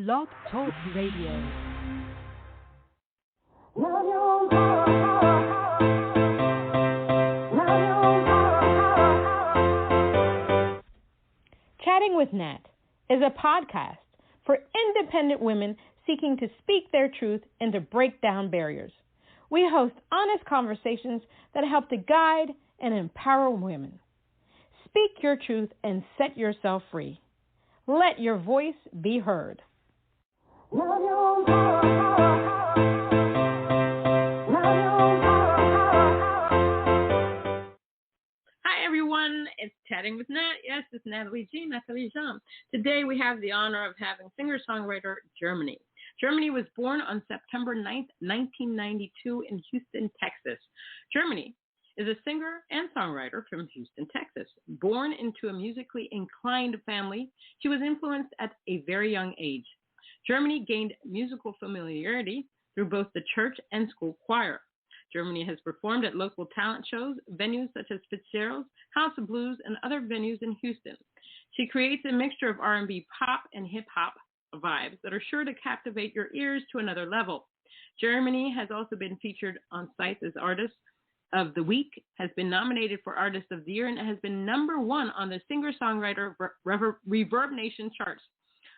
Blog Talk Radio. Chatting with Nat is a podcast for independent women seeking to speak their truth and to break down barriers. We host honest conversations that help to guide and empower women. Speak your truth and set yourself free. Let your voice be heard. Hi everyone, it's Chatting with Nat. Yes, it's Natalie Jean. Today we have the honor of having Singer-Songwriter Jermany. Jermany was born on September 9th, 1992 in Houston, Texas. Jermany is a singer and songwriter from Houston, Texas. Born into a musically inclined family, she was influenced at a very young age. Jermany gained musical familiarity through both the church and school choir. Jermany has performed at local talent shows, venues such as Fitzgerald's, House of Blues, and other venues in Houston. She creates a mixture of R&B pop and hip-hop vibes that are sure to captivate your ears to another level. Jermany has also been featured on sites as Artist of the Week, has been nominated for Artist of the Year, and has been #1 on the Singer-Songwriter Reverbnation charts.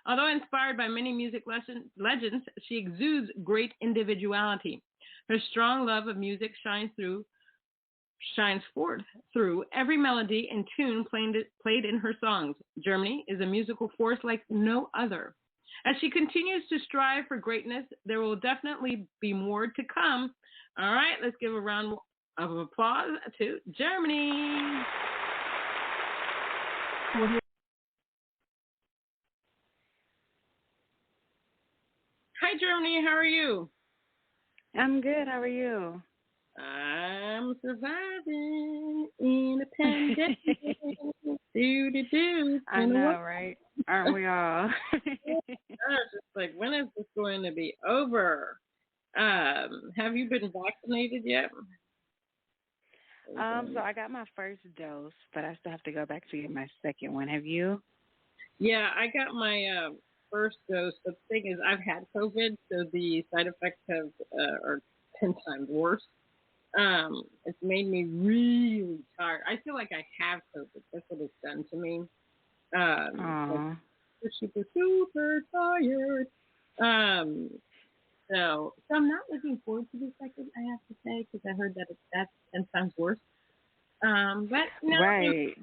Although inspired by many music legends, she exudes great individuality. Her strong love of music shines forth through every melody and tune played in her songs. Jermany is a musical force like no other. As she continues to strive for greatness, there will definitely be more to come. All right, let's give a round of applause to Jermany. Hi, Jermany. How are you? I'm good. How are you? I'm surviving in a pandemic. Do. I know, right? Aren't we all? It's just like, when is this going to be over? Have you been vaccinated yet? So I got my first dose, but I still have to go back to get my second one. Have you? Yeah, I got my first dose. But the thing is, I've had COVID, so the side effects are 10 times worse. It's made me really tired. I feel like I have COVID. That's what it's done to me. Like, super tired. So I'm not looking forward to the second, I have to say, because I heard that that's 10 times worse. But no, right.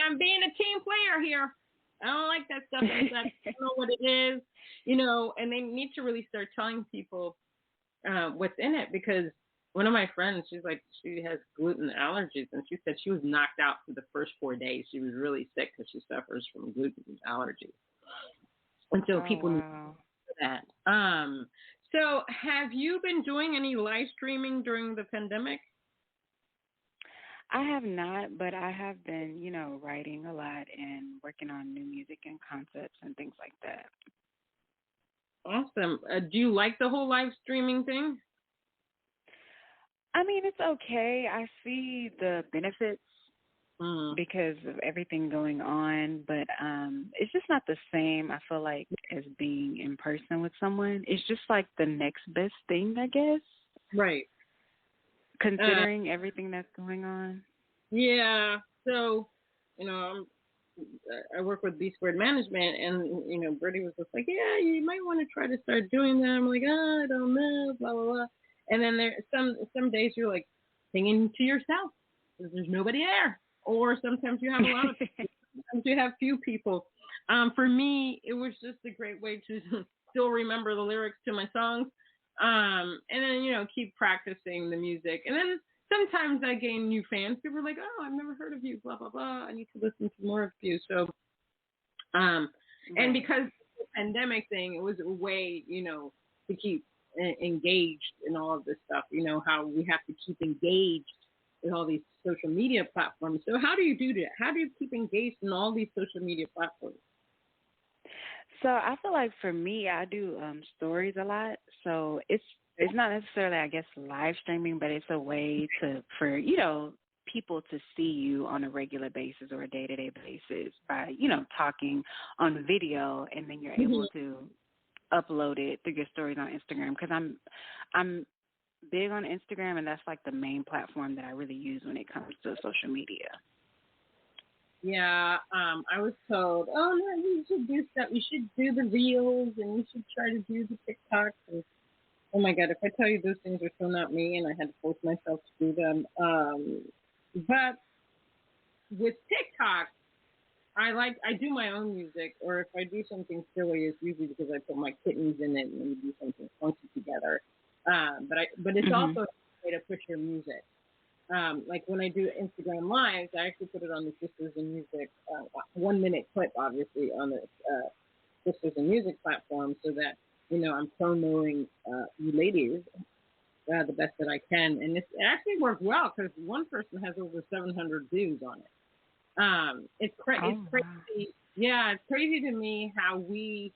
I'm being a team player here. I don't like that stuff. I don't know what it is, and they need to really start telling people what's in it, because one of my friends, she has gluten allergies, and she said she was knocked out for the first 4 days. She was really sick because she suffers from gluten allergies. And so people need that. So have you been doing any live streaming during the pandemic? I have not, but I have been, writing a lot and working on new music and concepts and things like that. Awesome. Do you like the whole live streaming thing? I mean, it's okay. I see the benefits because of everything going on, but it's just not the same, I feel like, as being in person with someone. It's just like the next best thing, I guess. Right. Considering everything that's going on. Yeah. So, I work with B Squared Management, and, Brittany was just like, yeah, you might want to try to start doing that. I'm like, I don't know, blah, blah, blah. And then there some days you're like singing to yourself because there's nobody there. Or sometimes you have a lot of people. Sometimes you have few people. For me, it was just a great way to still remember the lyrics to my songs. And then, keep practicing the music. And then sometimes I gain new fans. People are like, oh, I've never heard of you, blah, blah, blah. I need to listen to more of you. So, and because of the pandemic thing, it was a way, to keep engaged in all of this stuff, how we have to keep engaged in all these social media platforms. So how do you do that? How do you keep engaged in all these social media platforms? So I feel like for me, I do stories a lot. So it's not necessarily, I guess, live streaming, but it's a way for people to see you on a regular basis or a day-to-day basis by, talking on video, and then you're able to uploaded through your stories on Instagram, because I'm big on Instagram, and that's like the main platform that I really use when it comes to social media. Yeah, I was told, oh no, you should do stuff. You should do the reels, and you should try to do the TikToks. And oh my God, if I tell you those things are so not me, and I had to force myself to do them. But with TikTok, I do my own music, or if I do something silly, it's usually because I put my kittens in it and we do something funky together. But it's also a way to push your music. Like when I do Instagram lives, I actually put it on the Sisters in Music 1 minute clip, obviously on the Sisters in Music platform, so that I'm promoting you ladies the best that I can, and it actually worked well because one person has over 700 views on it. It's crazy. Wow. Yeah, it's crazy to me how we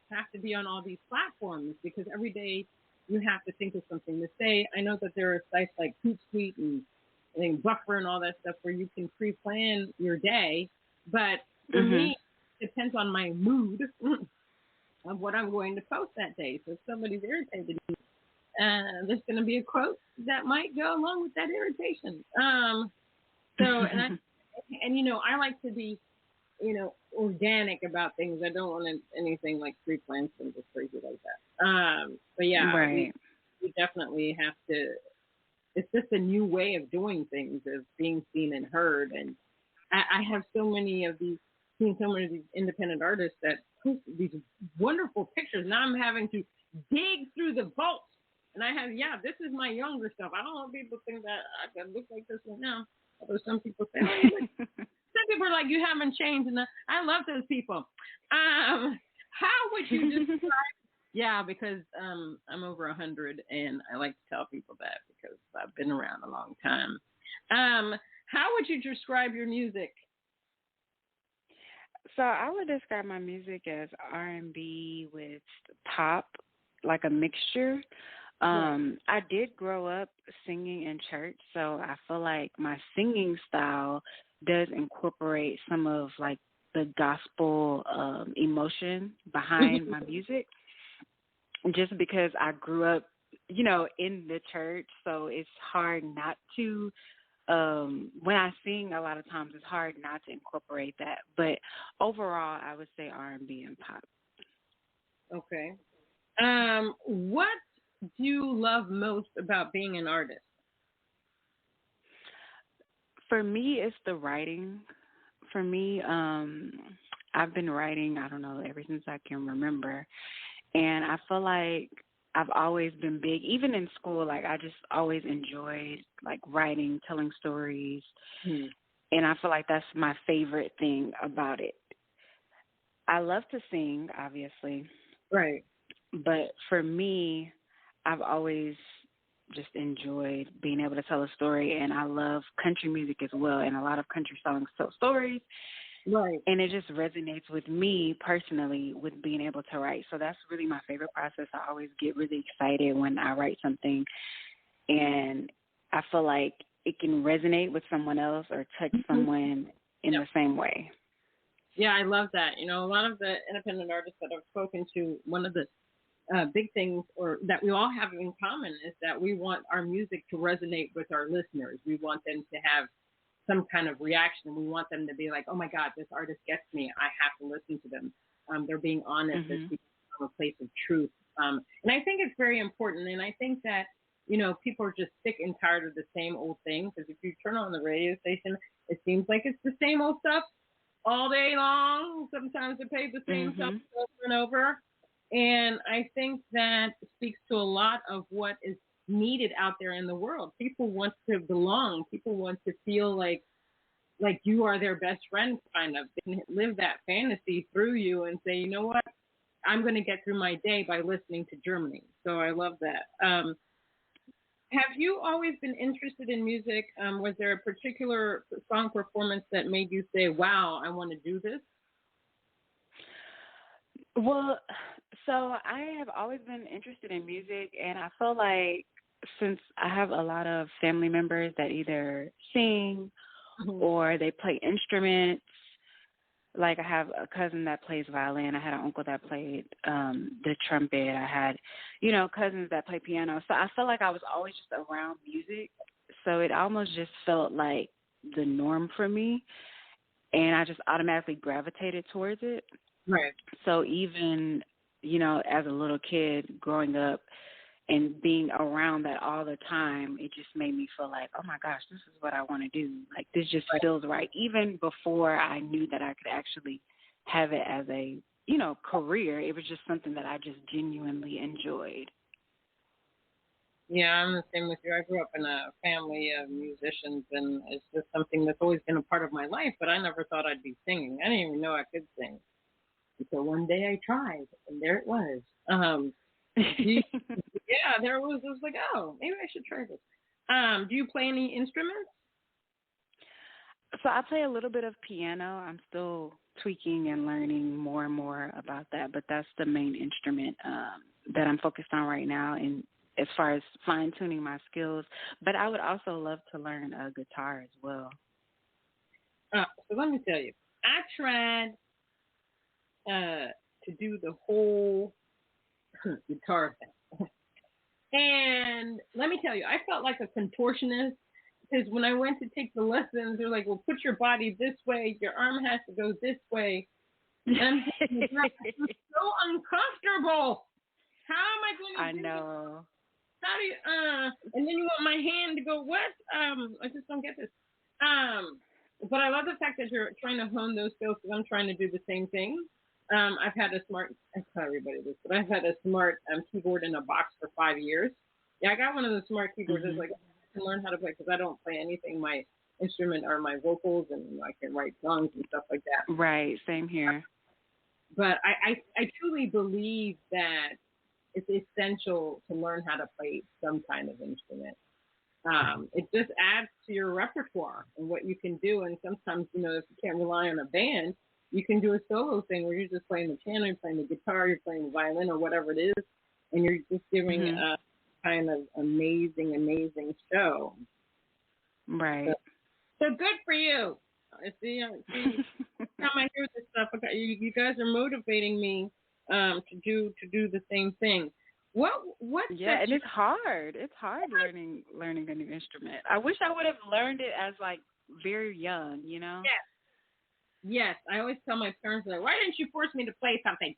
have to be on all these platforms because every day you have to think of something to say. I know that there are sites like Hootsuite and Buffer and all that stuff where you can pre-plan your day, but for me, it depends on my mood of what I'm going to post that day. So if somebody's irritated, there's going to be a quote that might go along with that irritation. I like to be, organic about things. I don't want anything like pre-planned things or crazy like that. But yeah, right. we definitely have to. It's just a new way of doing things, of being seen and heard. And I have seen so many of these independent artists that post these wonderful pictures. Now I'm having to dig through the vault. And this is my younger stuff. I don't want people to think that I can look like this right now. Although some people say, some people are like, you haven't changed enough. I love those people. How would you describe? Yeah, because I'm over 100, and I like to tell people that because I've been around a long time. How would you describe your music? So I would describe my music as R&B with pop, like a mixture. I did grow up singing in church, so I feel like my singing style does incorporate some of like the gospel emotion behind my music, just because I grew up, in the church, so it's hard not to. When I sing, a lot of times it's hard not to incorporate that. But overall, I would say R&B and pop. Okay. What do you love most about being an artist? For me, it's the writing. For me, I've been writing, I don't know, ever since I can remember. And I feel like I've always been big, even in school, like I just always enjoyed like writing, telling stories. And I feel like that's my favorite thing about it. I love to sing, obviously. Right. But for me, I've always just enjoyed being able to tell a story, and I love country music as well, and a lot of country songs tell stories. Right. And it just resonates with me personally with being able to write. So that's really my favorite process. I always get really excited when I write something, and I feel like it can resonate with someone else or touch someone in the same way. Yeah, I love that. A lot of the independent artists that I've spoken to, one of the big things or that we all have in common is that we want our music to resonate with our listeners. We want them to have some kind of reaction. We want them to be like, oh my God, this artist gets me. I have to listen to them. They're being honest. They're speaking from a place of truth. And I think it's very important. And I think that, people are just sick and tired of the same old thing. Because if you turn on the radio station, it seems like it's the same old stuff all day long. Sometimes they play the same stuff over and over. And I think that speaks to a lot of what is needed out there in the world. People want to belong. People want to feel like you are their best friend, kind of. They can live that fantasy through you and say, you know what, I'm going to get through my day by listening to Jermany. So I love that. Have you always been interested in music? Was there a particular song performance that made you say, wow, I want to do this? Well, so I have always been interested in music, and I feel like since I have a lot of family members that either sing or they play instruments, like I have a cousin that plays violin. I had an uncle that played the trumpet. I had, cousins that play piano. So I felt like I was always just around music. So it almost just felt like the norm for me. And I just automatically gravitated towards it. Right. So even, as a little kid growing up and being around that all the time, it just made me feel like, oh my gosh, this is what I want to do. Like, this just feels right. Even before I knew that I could actually have it as a, career, it was just something that I just genuinely enjoyed. Yeah, I'm the same with you. I grew up in a family of musicians, and it's just something that's always been a part of my life, but I never thought I'd be singing. I didn't even know I could sing. Until one day I tried, and there it was. Yeah, there it was. I was like, oh, maybe I should try this. Do you play any instruments? So I play a little bit of piano. I'm still tweaking and learning more and more about that, but that's the main instrument that I'm focused on right now, and as far as fine-tuning my skills. But I would also love to learn guitar as well. So let me tell you, I tried to do the whole guitar thing. And let me tell you, I felt like a contortionist because when I went to take the lessons, they're like, well, put your body this way, your arm has to go this way. And it's so uncomfortable. How am I going to I know. How do you, and then you want my hand to go, what? I just don't get this. But I love the fact that you're trying to hone those skills because I'm trying to do the same thing. I've had a smart, I tell everybody this, but I've had a smart keyboard in a box for 5 years. Yeah, I got one of the smart keyboards. Mm-hmm. It's like, I can learn how to play because I don't play anything. My instrument are my vocals, and I can write songs and stuff like that. Right, same here. But I truly believe that it's essential to learn how to play some kind of instrument. It just adds to your repertoire and what you can do. And sometimes, if you can't rely on a band, you can do a solo thing where you're just playing the piano, you're playing the guitar, you're playing the violin or whatever it is, and you're just giving a kind of amazing show. Right. So good for you. See, every time I hear this stuff, you guys are motivating me to do the same thing. What? Yeah, and it's hard. It's hard learning a new instrument. I wish I would have learned it as very young. Yes. I always tell my parents, like, why didn't you force me to play something?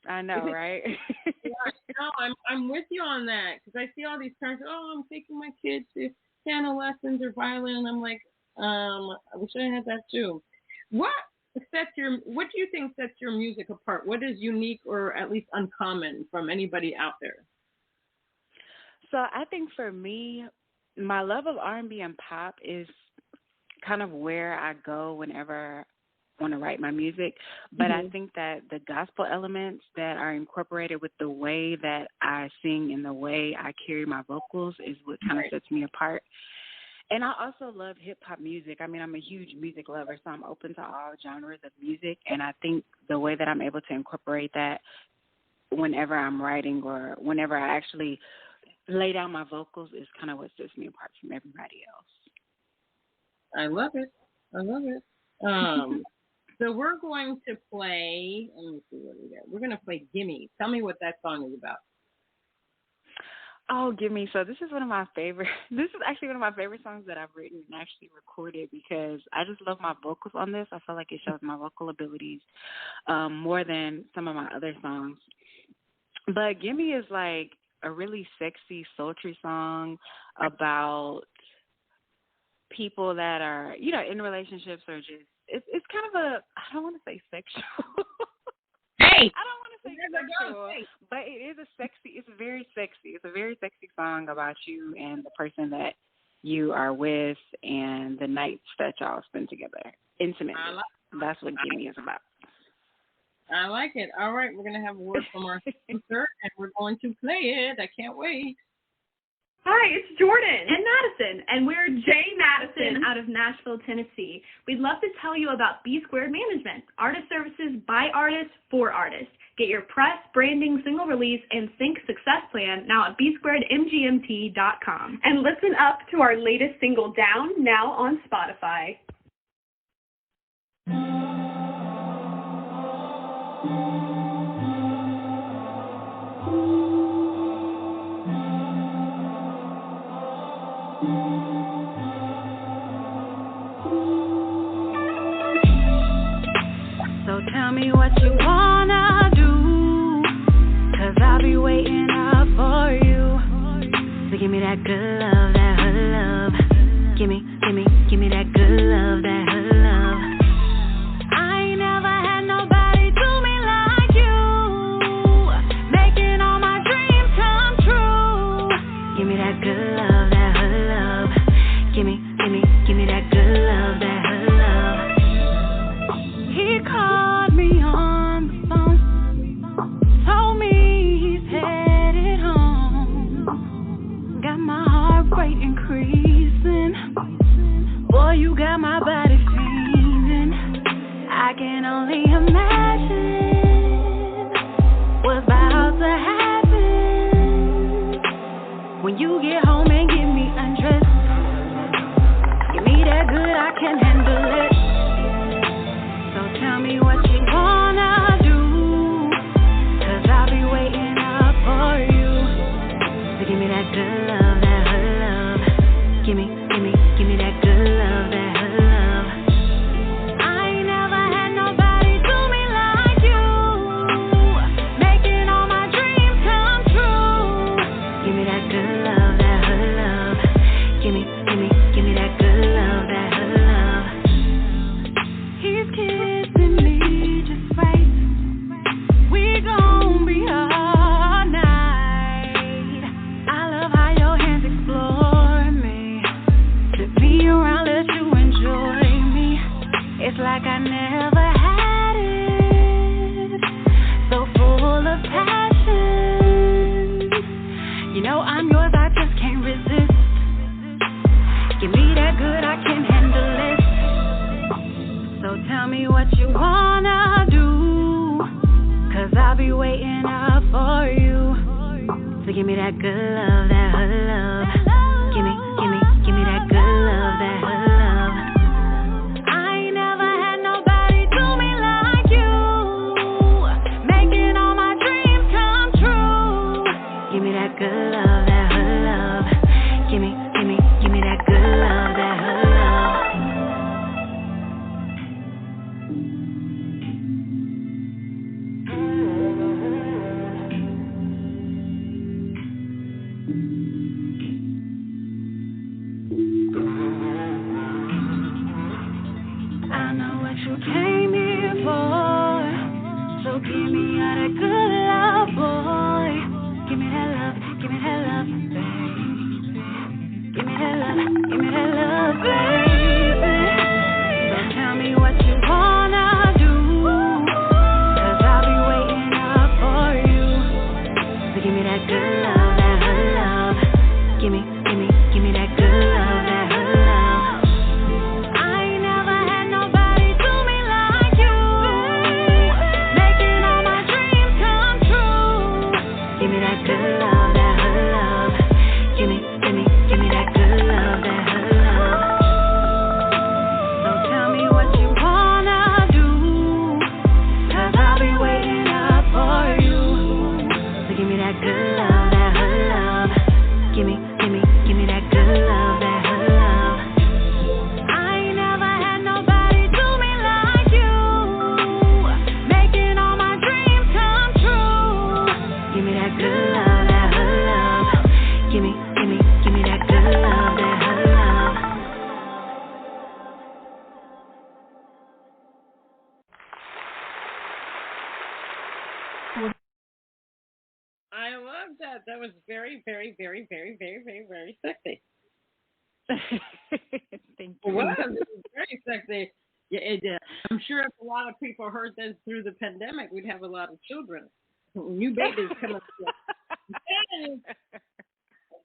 I know, right? No, I'm with you on that because I see all these parents. Oh, I'm taking my kids to piano lessons or violin, and I'm like, I wish I had that too. What do you think sets your music apart? What is unique or at least uncommon from anybody out there? So I think for me, my love of R&B and pop is kind of where I go whenever I want to write my music. But I think that the gospel elements that are incorporated with the way that I sing and the way I carry my vocals is what kind of sets me apart. And I also love hip-hop music. I mean, I'm a huge music lover, so I'm open to all genres of music. And I think the way that I'm able to incorporate that whenever I'm writing or whenever I actually lay down my vocals is kind of what sets me apart from everybody else. I love it. So we're going to play, let me see what we got. We're going to play Gimme. Tell me what that song is about. Oh, Gimme. So this is actually one of my favorite songs that I've written and actually recorded because I just love my vocals on this. I feel like it shows my vocal abilities more than some of my other songs. But Gimme is like a really sexy, sultry song about people that are, in relationships or just, it's kind of I don't want to say sexual. Hey! I don't want to say sexual, but it's very sexy. It's a very sexy song about you and the person that you are with and the nights that y'all spend together intimately. That's what Gimme is about. I like it. All right, we're going to have a word from our sponsor, and we're going to play it. I can't wait. Hi, it's Jordan and Madison, and we're Jay Madison out of Nashville, Tennessee. We'd love to tell you about B Squared Management, artist services by artists for artists. Get your press, branding, single release, and sync success plan now at bsquaredmgmt.com. And listen up to our latest single, Down, now on Spotify. what you wanna do, 'cause I'll be waiting up for you. So give me that good love, that hood love. Give me that good love, that hood love. I ain't never had nobody do me like you, making all my dreams come true. Give me that good love, that hood love. Give me that good love, that hood love. I know what you came here for, so give me all that good love, boy. Give me that love, baby. Give me that love, baby. So tell me what you wanna do, 'cause I'll be waiting up for you. So give me that good love, that hood love. Give me that good love, that hood love. I ain't never had nobody do me like you, making all my dreams come true. Give me that good love, that hood love. Give me that good love, that hood love. So tell me what you wanna do, 'cause I'll be waiting up for you. So give me that good love, that hood love. Give me that good love, that hood love. I ain't never had nobody do me like you, making all my dreams come true. Give me that good love, that hood love. Give me that good love, that hood love. I love that. That was very, very, very, very, very, very, very sexy. Thank It was. It was very sexy. Yeah, I'm sure if a lot of people heard this through the pandemic, we'd have a lot of children. New babies coming up.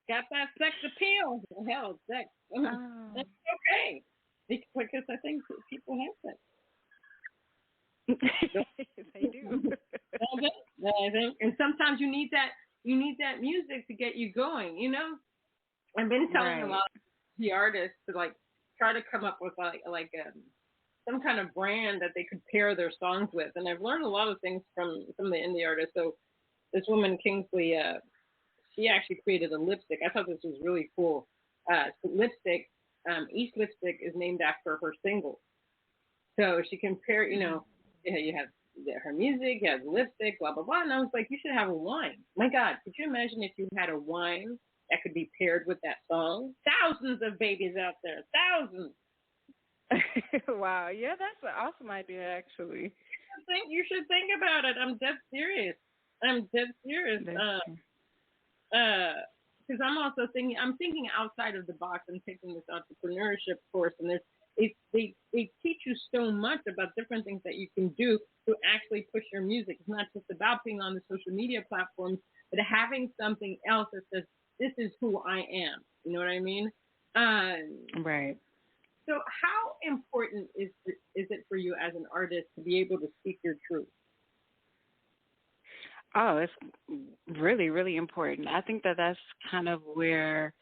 Got that sex appeal. Hell, sex. That's okay. Because I think people have sex. They do. I think, and sometimes you need that music to get you going. You know, I've been telling a lot of the artists to like try to come up with like some kind of brand that they could pair their songs with, and I've learned a lot of things from some of the indie artists. So this woman Kingsley, she actually created a lipstick. I thought this was really cool. Lipstick. Each lipstick is named after her single, so she can pair. You know, you have her music, you have lipstick, blah blah blah. And I was like, you should have a wine. My God, could you imagine if you had a wine that could be paired with that song? Thousands of babies out there, thousands. Wow, yeah, that's an awesome idea, actually. You should think about it. I'm dead serious. Because I'm also thinking outside of the box and taking this entrepreneurship course, and they teach you so much about different things that you can do to actually push your music. It's not just about being on the social media platforms, but having something else that says, this is who I am. You know what I mean? Right. So how important is it for you as an artist to be able to speak your truth? Oh, it's really, really important. I think that's kind of where,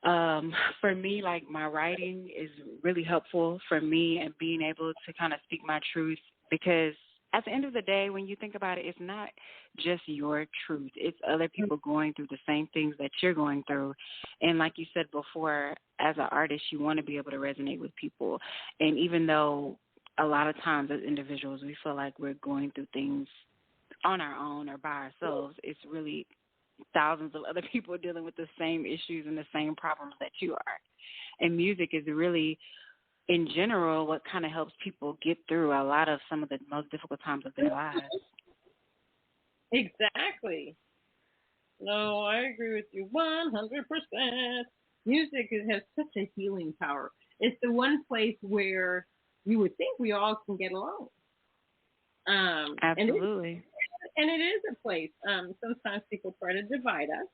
for me, like my writing is really helpful for me and being able to kind of speak my truth, because at the end of the day, when you think about it, it's not just your truth. It's other people going through the same things that you're going through. And like you said before, as an artist, you want to be able to resonate with people. And even though a lot of times as individuals, we feel like we're going through things on our own or by ourselves, it's really thousands of other people dealing with the same issues and the same problems that you are. And music is really, in general, what kind of helps people get through a lot of some of the most difficult times of their lives. Exactly. No, I agree with you 100%. Music has such a healing power. It's the one place where you would think we all can get along. Absolutely. And it is a place. Sometimes people try to divide us.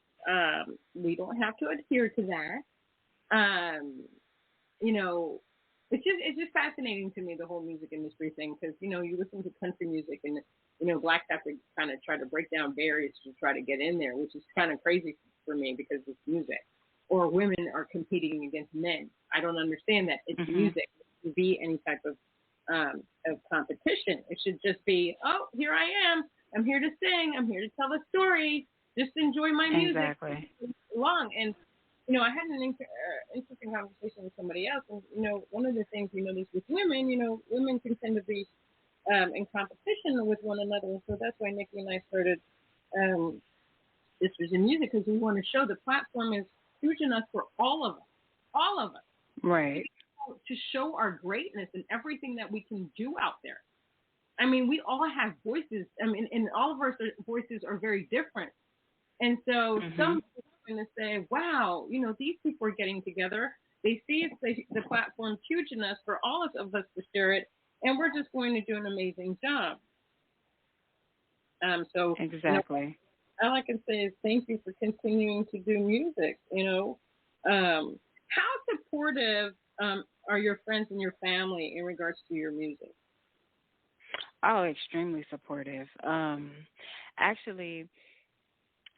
We don't have to adhere to that. You know, it's just fascinating to me, the whole music industry thing, because you listen to country music, and blacks have to kind of try to break down barriers to try to get in there, which is kind of crazy for me because it's music. Or women are competing against men. I don't understand that. It's music. It should be any type of competition. It should just be, oh, here I am. I'm here to sing. I'm here to tell a story. Just enjoy my music. Exactly. Long. And I had an interesting conversation with somebody else, and one of the things we notice with women, women can tend to be in competition with one another, and so that's why Nikki and I started This Was in Music, because we want to show the platform is huge enough for all of us, right? To show our greatness and everything that we can do out there. I mean, we all have voices. I mean, and all of our voices are very different, and so some going to say, wow, these people are getting together. They see the platform's huge enough for all of us to share it, and we're just going to do an amazing job. So exactly. All I can say is thank you for continuing to do music. How supportive are your friends and your family in regards to your music? Oh, extremely supportive. Actually,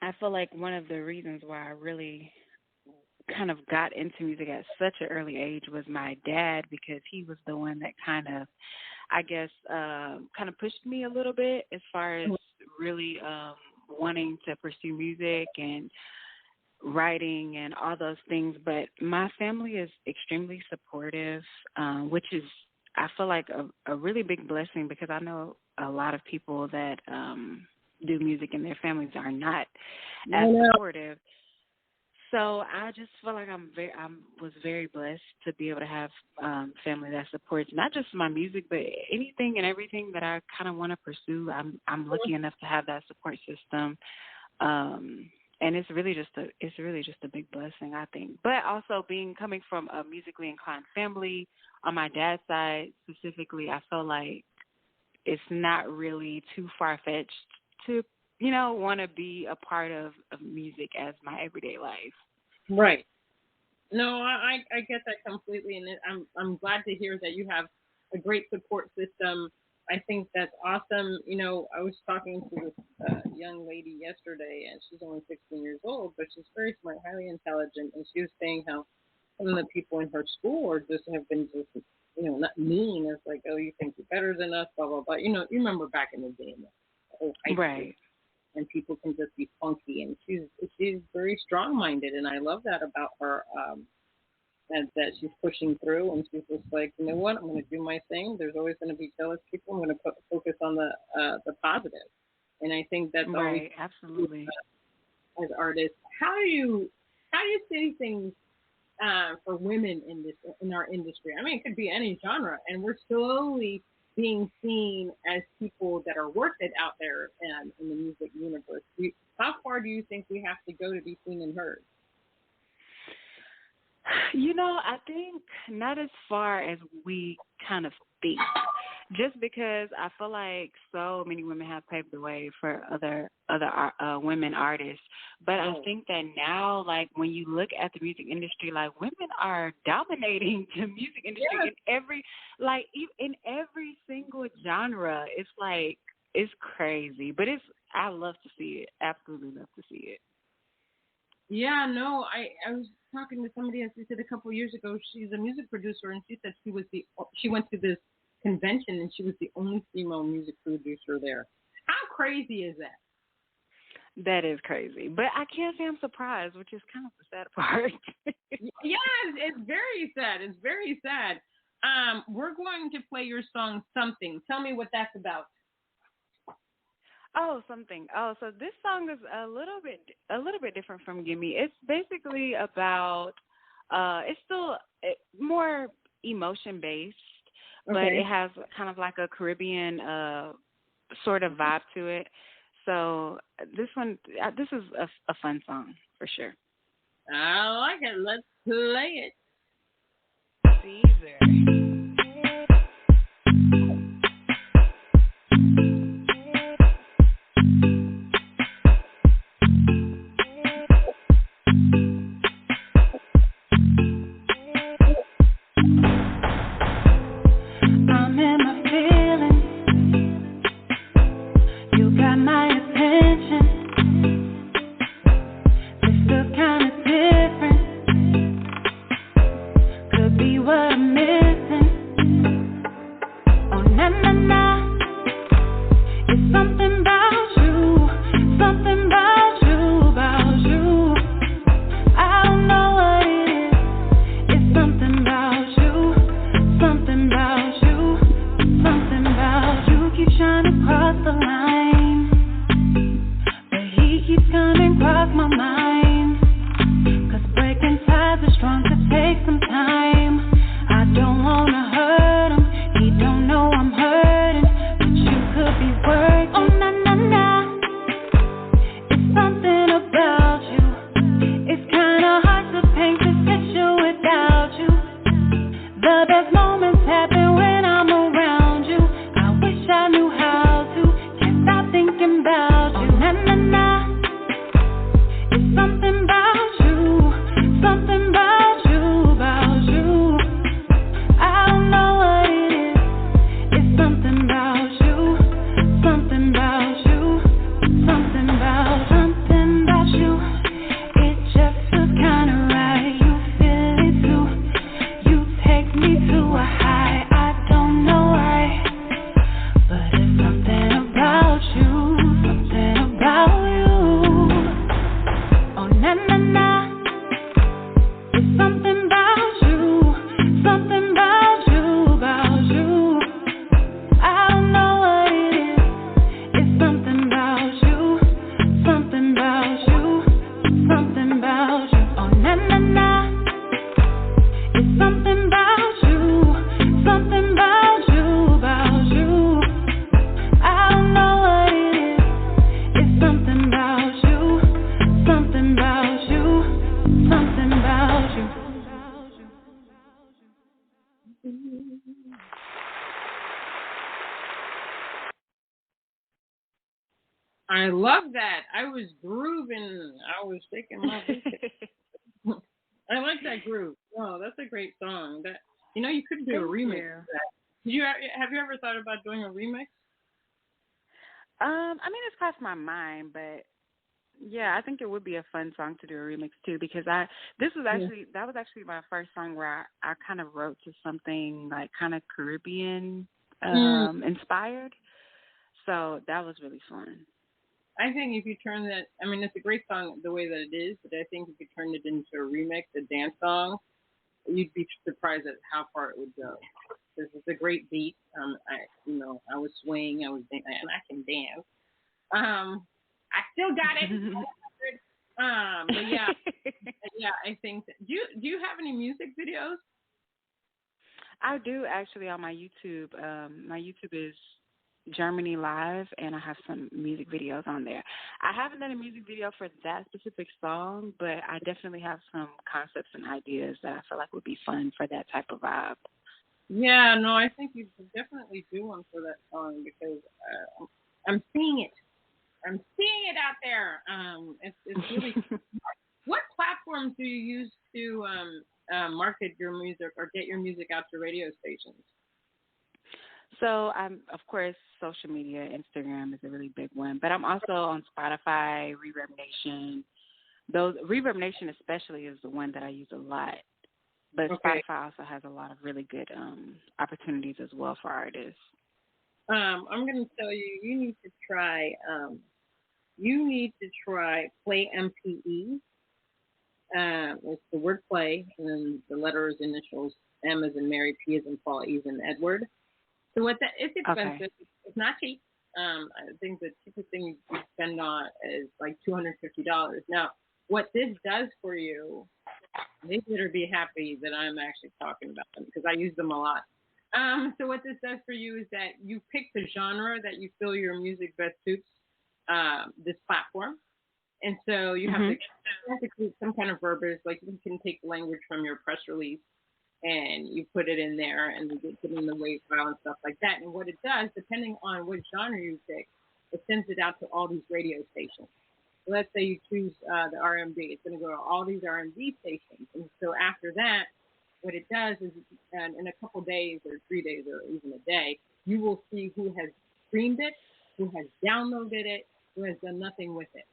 I feel like one of the reasons why I really kind of got into music at such an early age was my dad, because he was the one that kind of, I guess, kind of pushed me a little bit as far as really wanting to pursue music and writing and all those things. But my family is extremely supportive, which is, I feel like, a really big blessing, because I know a lot of people that do music and their families are not as supportive. So I just feel like I was very blessed to be able to have family that supports not just my music, but anything and everything that I kind of want to pursue. I'm lucky enough to have that support system, and it's really just a big blessing, I think. But also coming from a musically inclined family, on my dad's side specifically, I feel like it's not really too far-fetched to want to be a part of music as my everyday life. Right. No, I get that completely, and I'm glad to hear that you have a great support system. I think that's awesome. I was talking to this young lady yesterday, and she's only 16 years old, but she's very smart, highly intelligent, and she was saying how some of the people in her school have been just not mean. It's like, oh, you think you're better than us, blah blah blah. You remember back in the day, right? And people can just be funky, and she's very strong-minded, and I love that about her. That she's pushing through, and she's just like, you know what, I'm going to do my thing. There's always going to be jealous people. I'm going to focus on the positive, and I think that's right. Always Absolutely. As artists, how do you see things for women in our industry? I mean, it could be any genre, and we're slowly being seen as people that are worth it out there in the music universe. How far do you think we have to go to be seen and heard? I think not as far as we kind of think, just because I feel like so many women have paved the way for other women artists. But I think that now, like, when you look at the music industry, like, women are dominating the music industry in every single genre. It's like, it's crazy, but I love to see it. Absolutely love to see it. Yeah, no, I was talking to somebody, as she said, a couple of years ago. She's a music producer, and she said she went to this convention, and she was the only female music producer there. How crazy is that? That is crazy, but I can't say I'm surprised, which is kind of the sad part. Yeah, it's very sad. It's very sad. We're going to play your song "Something." Tell me what that's about. Oh, Something. Oh, so this song is a little bit different from Gimme. It's basically about it's still more emotion based, but it has kind of like a Caribbean sort of vibe to it. So this is a fun song for sure. I like it. Let's play it. Caesar. I love that. I was grooving. I was shaking my booty. I like that groove. Oh, that's a great song. That you could do a Thank remix you. of that. Have you ever thought about doing a remix? I mean, it's crossed my mind, but yeah, I think it would be a fun song to do a remix too, because that was actually my first song where I kind of wrote to something like kind of Caribbean inspired. So that was really fun. I think if you turn that, I mean, it's a great song the way that it is, but I think if you turned it into a remix, a dance song, you'd be surprised at how far it would go. This is a great beat. I was swaying, and I can dance. I still got it. But yeah, I think. Do you have any music videos? I do actually on my YouTube. My YouTube is Jermany Live, and I have some music videos on there. I haven't done a music video for that specific song, but I definitely have some concepts and ideas that I feel like would be fun for that type of vibe. Yeah, no, I think you should definitely do one for that song because I'm seeing it. I'm seeing it out there. It's really. What platforms do you use to market your music or get your music out to radio stations? So I'm, of course, social media, Instagram is a really big one, but I'm also on Spotify, reverbnation. Reverbnation especially is the one that I use a lot. But okay. Spotify also has a lot of really good opportunities as well for artists. I'm going to tell you, you need to try Play MPE. It's the word play, and then the letters, initials, M as in Mary, P as in Paul, E as in Edward. So it's expensive. Okay. It's not cheap. I think the cheapest thing you spend on is like $250. Now, what this does for you, they better be happy that I'm actually talking about them because I use them a lot. So what this does for you is that you pick the genre that you feel your music best suits this platform. And so you have to create some kind of verbiage, like you can take language from your press release and you put it in there and you get it in the WAV file and stuff like that. And what it does, depending on what genre you pick, it sends it out to all these radio stations. So let's say you choose the R&B. It's going to go to all these R&B stations. And so after that, what it does is in a couple days or 3 days or even a day, you will see who has streamed it, who has downloaded it, who has done nothing with it.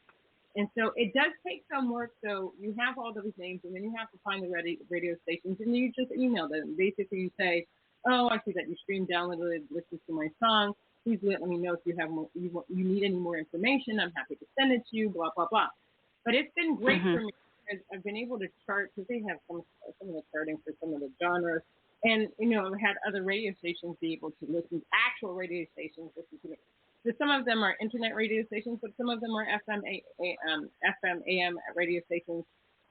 And so it does take some work. So you have all those names, and then you have to find the radio stations, and you just email them. Basically, you say, "Oh, I see that you streamed, downloaded, listened to my song. Please let me know if you have more, you need any more information. I'm happy to send it to you." Blah blah blah. But it's been great for me because I've been able to chart because they have some of the charting for some of the genres, and I've had other radio stations be able to listen. Actual radio stations listen to it. So some of them are internet radio stations, but some of them are FM, AM radio stations.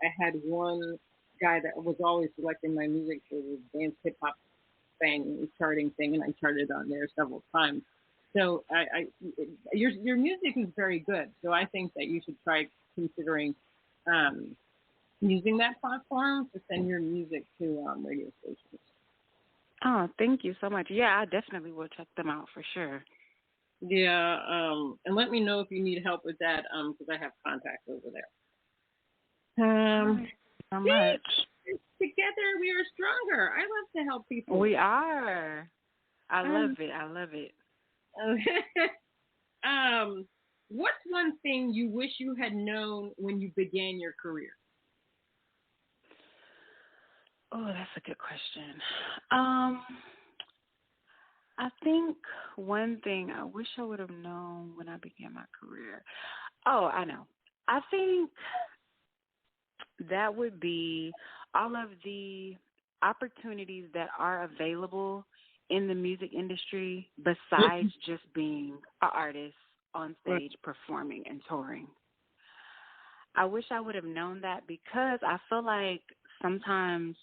I had one guy that was always selecting my music for the dance hip hop thing, charting thing, and I charted on there several times. So your music is very good. So I think that you should try considering using that platform to send your music to radio stations. Oh, thank you so much. Yeah, I definitely will check them out for sure. Yeah, and let me know if you need help with that, because I have contacts over there. So much. Together we are stronger. I love to help people. We are. I love it. I love it. What's one thing you wish you had known when you began your career? Oh, that's a good question. I think one thing I wish I would have known when I began my career. Oh, I know. I think that would be all of the opportunities that are available in the music industry besides just being an artist on stage performing and touring. I wish I would have known that because I feel like sometimes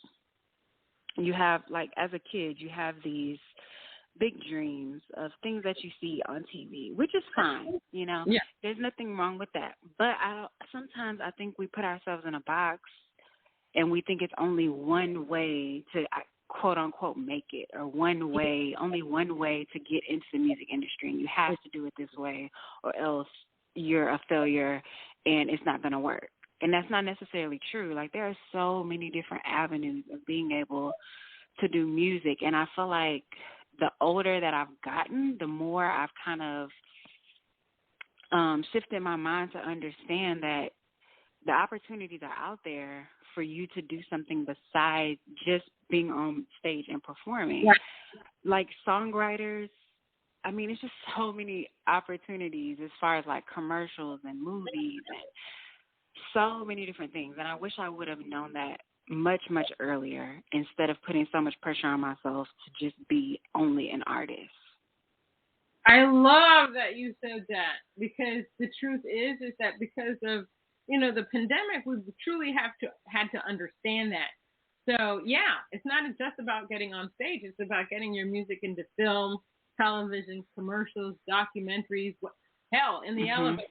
you have, like as a kid, you have these big dreams of things that you see on TV, which is fine, Yeah. There's nothing wrong with that. But sometimes I think we put ourselves in a box and we think it's only one way to quote unquote make it, or only one way to get into the music industry, and you have to do it this way or else you're a failure and it's not going to work. And that's not necessarily true. Like, there are so many different avenues of being able to do music. And I feel like the older that I've gotten, the more I've kind of shifted my mind to understand that the opportunities are out there for you to do something besides just being on stage and performing. Right. Like songwriters, I mean, it's just so many opportunities as far as like commercials and movies and so many different things. And I wish I would have known that much, much earlier instead of putting so much pressure on myself to just be only an artist. I love that you said that, because the truth is that because of, the pandemic, we truly had to understand that. So yeah, it's not just about getting on stage. It's about getting your music into film, television, commercials, documentaries, hell, in the elevator.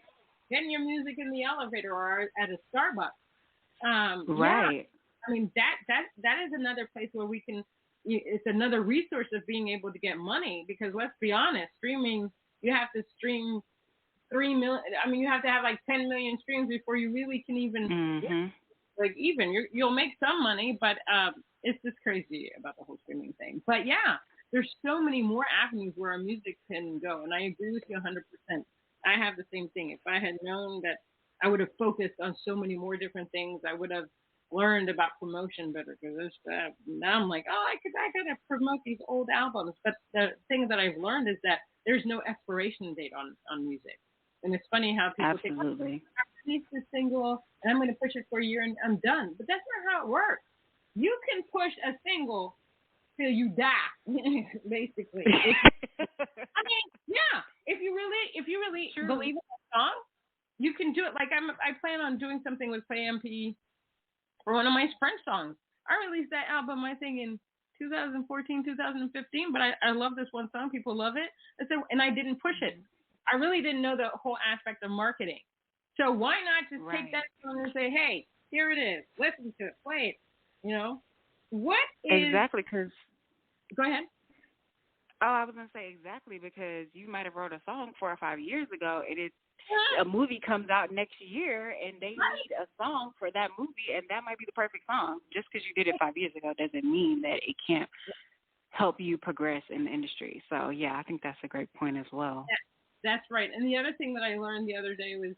Getting your music in the elevator or at a Starbucks. Right. Yeah. I mean, that is another place where we can, it's another resource of being able to get money, because let's be honest, streaming, you have to stream 3 million. I mean, you have to have like 10 million streams before you really can even, you'll make some money, but it's just crazy about the whole streaming thing. But yeah, there's so many more avenues where our music can go. And I agree with you 100%. I have the same thing. If I had known that I would have focused on so many more different things, I would have learned about promotion better. Because now I'm like, I gotta promote these old albums. But the thing that I've learned is that there's no expiration date on music. And it's funny how people think, I released this single and I'm going to push it for a year and I'm done. But that's not how it works. You can push a single till you die, basically. I mean, yeah. If you really believe in a song, you can do it. Like I plan on doing something with PlayMP for one of my French songs. I released that album, I think, in 2014, 2015. But I love this one song. People love it. And I didn't push it. I really didn't know the whole aspect of marketing. So why not just take that song and say, hey, here it is. Listen to it. Play it. What is... Exactly, because... Go ahead. Oh, I was going to say exactly, because you might have wrote a song 4 or 5 years ago, and a movie comes out next year, and they need a song for that movie, and that might be the perfect song. Just because you did it 5 years ago doesn't mean that it can't help you progress in the industry. So, yeah, I think that's a great point as well. That's right. And the other thing that I learned the other day was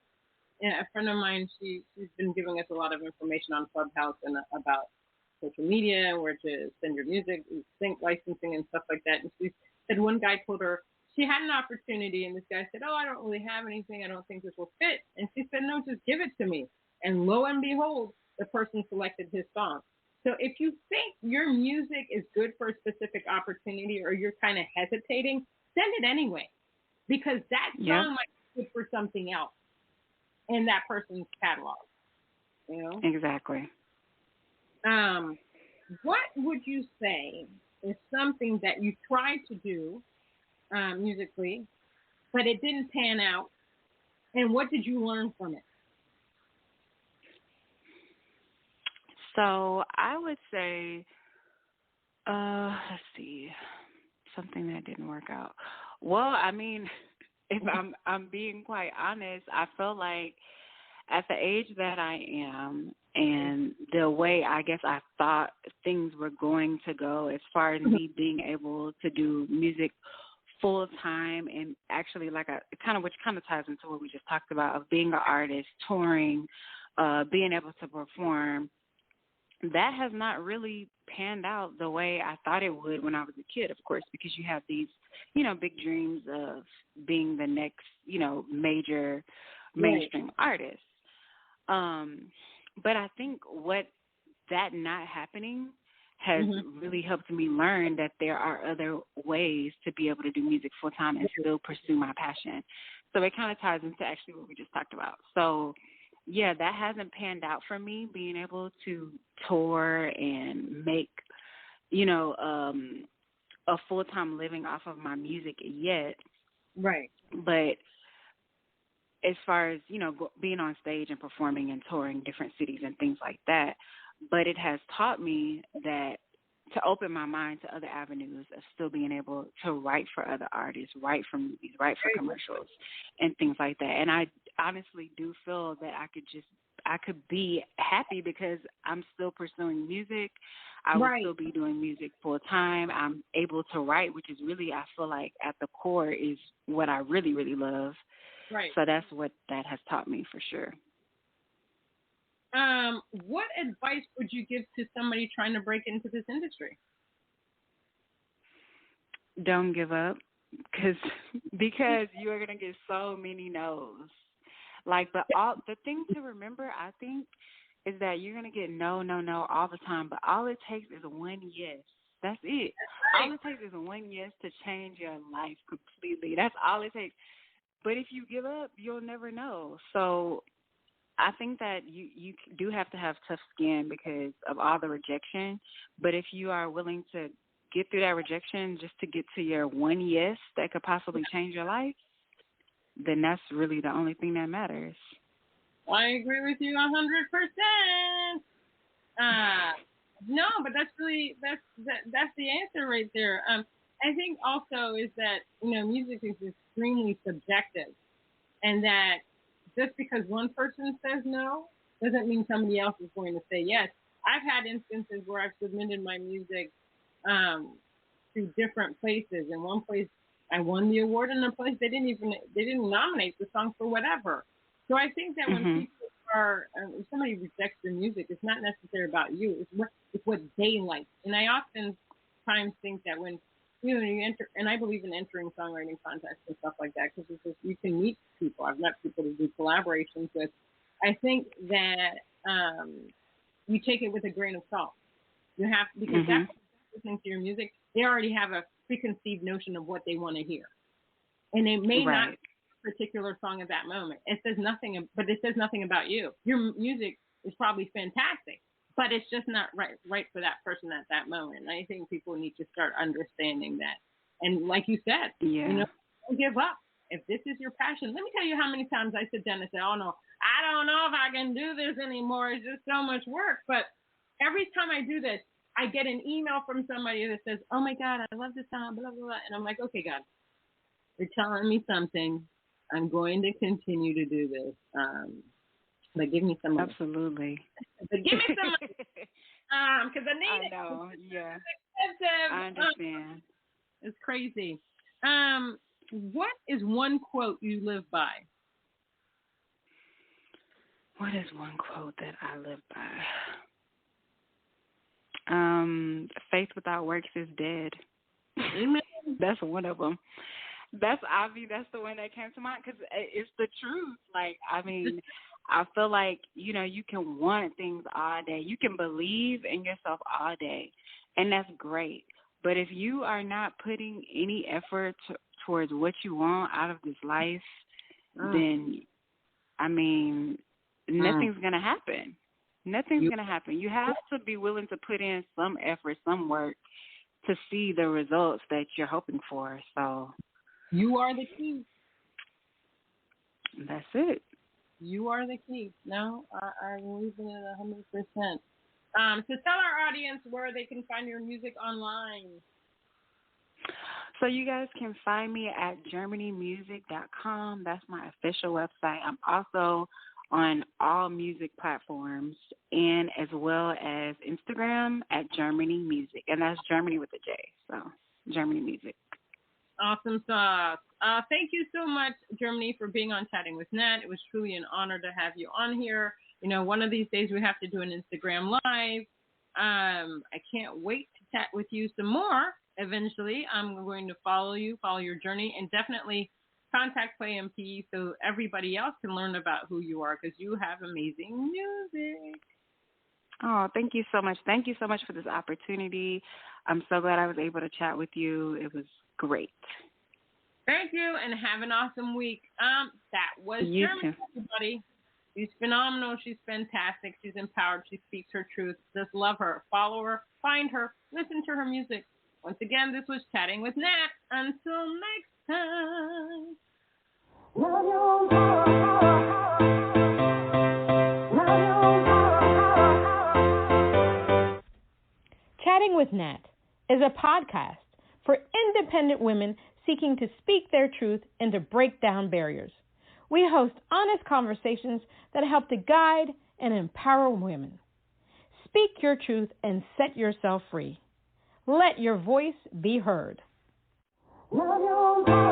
a friend of mine, she's been giving us a lot of information on Clubhouse and about social media, where to send your music, sync licensing and stuff like that. And she said one guy told her she had an opportunity, and this guy said, I don't really have anything. I don't think this will fit. And she said, no, just give it to me. And lo and behold, the person selected his song. So if you think your music is good for a specific opportunity, or you're kind of hesitating, send it anyway. Because that song might be good for something else in that person's catalog. Exactly. What would you say is something that you tried to do musically, but it didn't pan out, and what did you learn from it? So I would say, let's see, something that didn't work out. Well, I mean, if I'm being quite honest, I feel like at the age that I am and the way I guess I thought things were going to go as far as me being able to do music full time, and actually which kind of ties into what we just talked about, of being an artist, touring, being able to perform, that has not really panned out the way I thought it would when I was a kid, of course, because you have these, big dreams of being the next, major mainstream artist. But I think what that not happening has really helped me learn that there are other ways to be able to do music full time and still pursue my passion. So it kind of ties into actually what we just talked about. So yeah, that hasn't panned out for me, being able to tour and make, a full-time living off of my music yet. Right. But as far as, being on stage and performing and touring different cities and things like that, but it has taught me that to open my mind to other avenues of still being able to write for other artists, write for movies, write for commercials and things like that. And honestly do feel that I could be happy because I'm still pursuing music. I will still be doing music full time. I'm able to write, which is really, I feel like at the core is what I really, really love. Right. So that's what that has taught me for sure. What advice would you give to somebody trying to break into this industry? Don't give up, because you are gonna get so many no's. Like, but the thing to remember, I think, is that you're gonna get no all the time. But all it takes is one yes. That's it. Right. All it takes is one yes to change your life completely. That's all it takes. But if you give up, you'll never know. So I think that you do have to have tough skin because of all the rejection. But if you are willing to get through that rejection just to get to your one yes that could possibly change your life, then that's really the only thing that matters. I agree with you 100%. No, but that's the answer right there. I think also is that, music is extremely subjective, and that just because one person says no doesn't mean somebody else is going to say yes. I've had instances where I've submitted my music to different places. In one place, I won the award. In a place, they didn't nominate the song for whatever. So I think that when people if somebody rejects your music, it's not necessarily about you. It's what they like. And I oftentimes think that when you enter, and I believe in entering songwriting contests and stuff like that, because you can meet people. I've met people to do collaborations with. I think that you take it with a grain of salt. You have, because that's listening to your music, they already have a preconceived notion of what they want to hear, and they may not be a particular song at that moment. It says nothing about you. Your music is probably fantastic, but it's just not right for that person at that moment. And I think people need to start understanding that. And like you said, don't give up. If this is your passion, let me tell you how many times I sit down and say, oh no, I don't know if I can do this anymore. It's just so much work. But every time I do this, I get an email from somebody that says, oh my God, I love this song, blah, blah, blah. And I'm like, okay, God, you're telling me something. I'm going to continue to do this. But give me some money. Absolutely. But give me some money. Because I need it. I know, yeah. It's expensive. I understand. It's crazy. What is one quote you live by? What is one quote that I live by? Faith without works is dead. Amen. That's one of them. That's the one that came to mind because it's the truth. Like, I mean, I feel like, you can want things all day. You can believe in yourself all day, and that's great. But if you are not putting any effort towards what you want out of this life, then, I mean, nothing's going to happen. Nothing's going to happen. You have to be willing to put in some effort, some work to see the results that you're hoping for. So you are the key. That's it. You are the key. No, I believe in it 100%. So tell our audience where they can find your music online. So you guys can find me at germanymusic.com. That's my official website. I'm also on all music platforms, and as well as Instagram at Jermany Music, and that's Germany with a J, so Jermany Music. Awesome sauce. Thank you so much, Jermany, for being on Chatting with Nat. It was truly an honor to have you on here. One of these days we have to do an Instagram Live. I can't wait to chat with you some more eventually. I'm going to follow your journey, and definitely contact Play MP so everybody else can learn about who you are, because you have amazing music. Oh, thank you so much. Thank you so much for this opportunity. I'm so glad I was able to chat with you. It was great. Thank you, and have an awesome week. That was you Jermany, everybody. She's phenomenal. She's fantastic. She's empowered. She speaks her truth. Just love her. Follow her. Find her. Listen to her music. Once again, this was Chatting with Nat. Until next time. Chatting with Nat is a podcast for independent women seeking to speak their truth and to break down barriers. we host honest conversations that help to guide and empower women. Speak your truth and set yourself free. Let your voice be heard. Love your voice.